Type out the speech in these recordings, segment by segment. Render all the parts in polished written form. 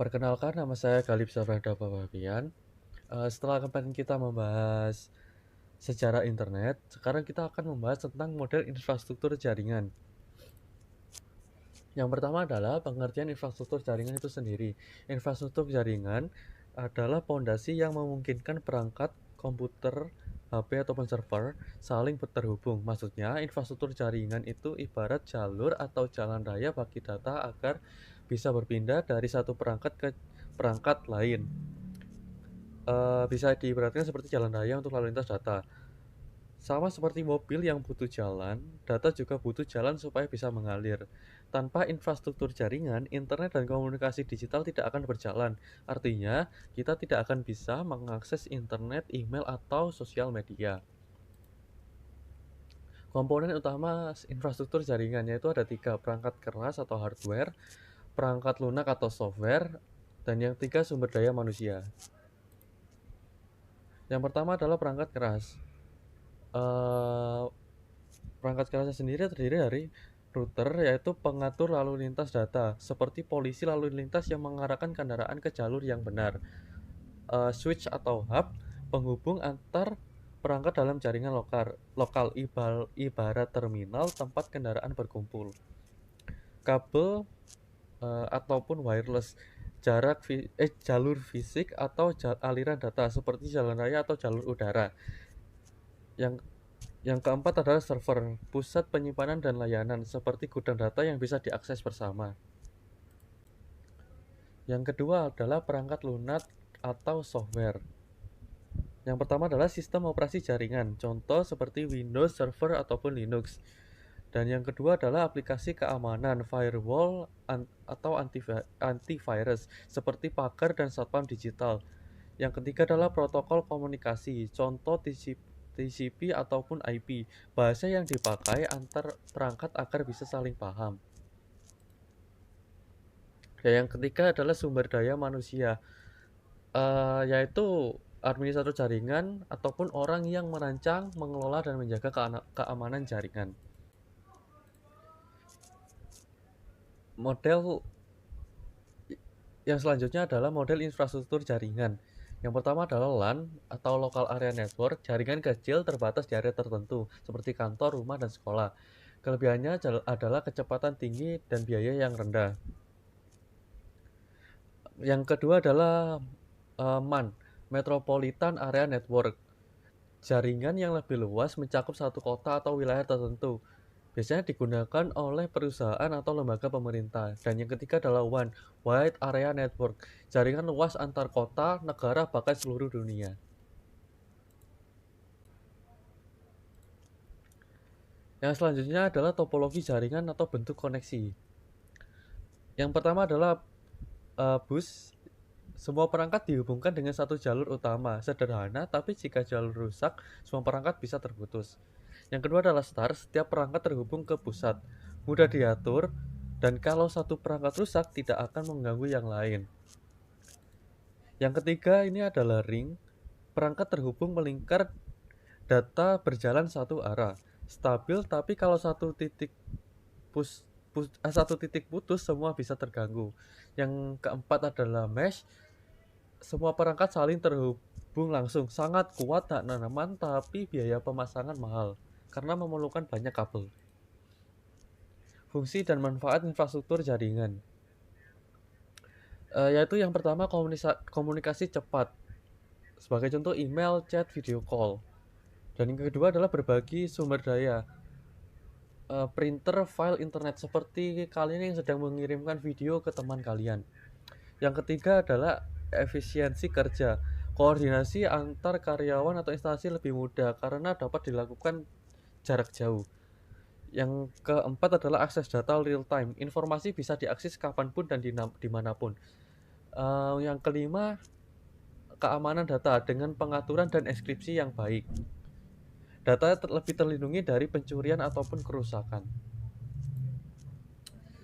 Perkenalkan, nama saya Galib Sabrada Bababian. Setelah kemarin kita membahas sejarah internet, sekarang kita akan membahas tentang model infrastruktur jaringan. Yang pertama adalah pengertian infrastruktur jaringan itu sendiri. Infrastruktur jaringan adalah pondasi yang memungkinkan perangkat komputer, HP ataupun server saling terhubung. Maksudnya, infrastruktur jaringan itu ibarat jalur atau jalan raya bagi data agar bisa berpindah dari satu perangkat ke perangkat lain. Bisa diibaratkan seperti jalan raya untuk lalu lintas data. Sama seperti mobil yang butuh jalan, data juga butuh jalan supaya bisa mengalir. Tanpa infrastruktur jaringan, internet dan komunikasi digital tidak akan berjalan. Artinya, kita tidak akan bisa mengakses internet, email, atau sosial media. Komponen utama infrastruktur jaringan yaitu ada 3, perangkat keras atau hardware, perangkat lunak atau software, dan yang 3 sumber daya manusia. Yang pertama adalah perangkat keras. Perangkat kerasnya sendiri terdiri dari router, yaitu pengatur lalu lintas data, seperti polisi lalu lintas yang mengarahkan kendaraan ke jalur yang benar. Switch atau hub, penghubung antar perangkat dalam jaringan lokal ibarat terminal tempat kendaraan berkumpul. Kabel ataupun wireless, jalur fisik atau aliran data seperti jalan raya atau jalur udara. Yang keempat adalah server, pusat penyimpanan dan layanan, seperti gudang data yang bisa diakses bersama. Yang kedua adalah perangkat lunak atau software. Yang pertama adalah sistem operasi jaringan, contoh seperti Windows Server ataupun Linux. Dan yang kedua adalah aplikasi keamanan, firewall atau antivirus, seperti pagar dan satpam digital. Yang ketiga adalah protokol komunikasi, contoh TCP ataupun IP, bahasa yang dipakai antar perangkat agar bisa saling paham. Dan yang ketiga adalah sumber daya manusia, yaitu administrator jaringan ataupun orang yang merancang, mengelola, dan menjaga keamanan jaringan. Model yang selanjutnya adalah model infrastruktur jaringan. Yang pertama adalah LAN atau Local Area Network, jaringan kecil terbatas di area tertentu, seperti kantor, rumah, dan sekolah. Kelebihannya adalah kecepatan tinggi dan biaya yang rendah. Yang kedua adalah MAN, Metropolitan Area Network, jaringan yang lebih luas mencakup satu kota atau wilayah tertentu. Biasanya digunakan oleh perusahaan atau lembaga pemerintah. Dan yang ketiga adalah WAN, Wide Area Network, jaringan luas antar kota, negara, bahkan seluruh dunia. Yang selanjutnya adalah topologi jaringan atau bentuk koneksi. Yang pertama adalah bus. Semua perangkat dihubungkan dengan satu jalur utama. Sederhana, tapi jika jalur rusak, semua perangkat bisa terputus. Yang kedua adalah star. Setiap perangkat terhubung ke pusat, mudah diatur, dan kalau satu perangkat rusak tidak akan mengganggu yang lain. Yang ketiga ini adalah ring. Perangkat terhubung melingkar, data berjalan satu arah, stabil, tapi kalau satu titik putus, semua bisa terganggu. Yang keempat adalah mesh. Semua perangkat saling terhubung langsung, sangat kuat tak nanaman, tapi biaya pemasangan mahal karena memerlukan banyak kabel. Fungsi dan manfaat infrastruktur jaringan, yaitu yang pertama komunikasi cepat, sebagai contoh email, chat, video call. Dan yang kedua adalah berbagi sumber daya, printer, file internet, seperti kalian yang sedang mengirimkan video ke teman kalian. Yang ketiga adalah efisiensi kerja, koordinasi antar karyawan atau instansi lebih mudah karena dapat dilakukan jarak jauh. Yang keempat adalah akses data real time, informasi bisa diakses kapanpun dan dimanapun. Yang kelima, keamanan data dengan pengaturan dan enkripsi yang baik. Data lebih terlindungi dari pencurian ataupun kerusakan.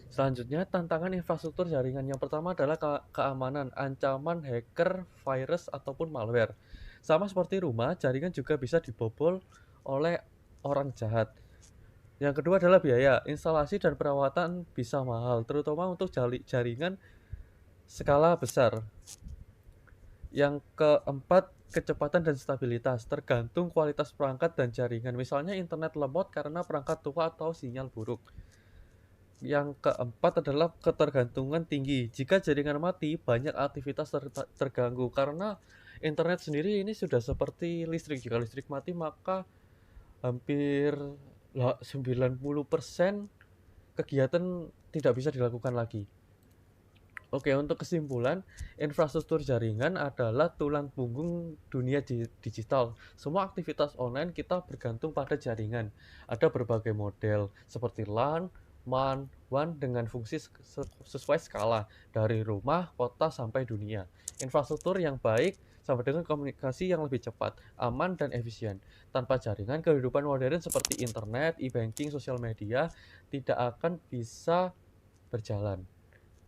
Selanjutnya, tantangan infrastruktur jaringan. Yang pertama adalah keamanan, ancaman hacker, virus, ataupun malware. Sama seperti rumah, jaringan juga bisa dibobol oleh orang jahat. Yang kedua adalah biaya, instalasi dan perawatan bisa mahal, terutama untuk jaringan skala besar. Yang keempat, kecepatan dan stabilitas, tergantung kualitas perangkat dan jaringan. Misalnya internet lemot karena perangkat tua atau sinyal buruk. Yang keempat adalah ketergantungan tinggi. Jika jaringan mati, banyak aktivitas terganggu karena internet sendiri ini sudah seperti listrik. Jika listrik mati, maka hampir 90% kegiatan tidak bisa dilakukan lagi. Oke, untuk kesimpulan, infrastruktur jaringan adalah tulang punggung dunia digital. Semua aktivitas online kita bergantung pada jaringan. Ada berbagai model seperti LAN, MAN, WAN dengan fungsi sesuai skala dari rumah, kota sampai dunia. Infrastruktur yang baik sama dengan komunikasi yang lebih cepat, aman dan efisien. Tanpa jaringan, kehidupan modern seperti internet, e-banking, sosial media tidak akan bisa berjalan.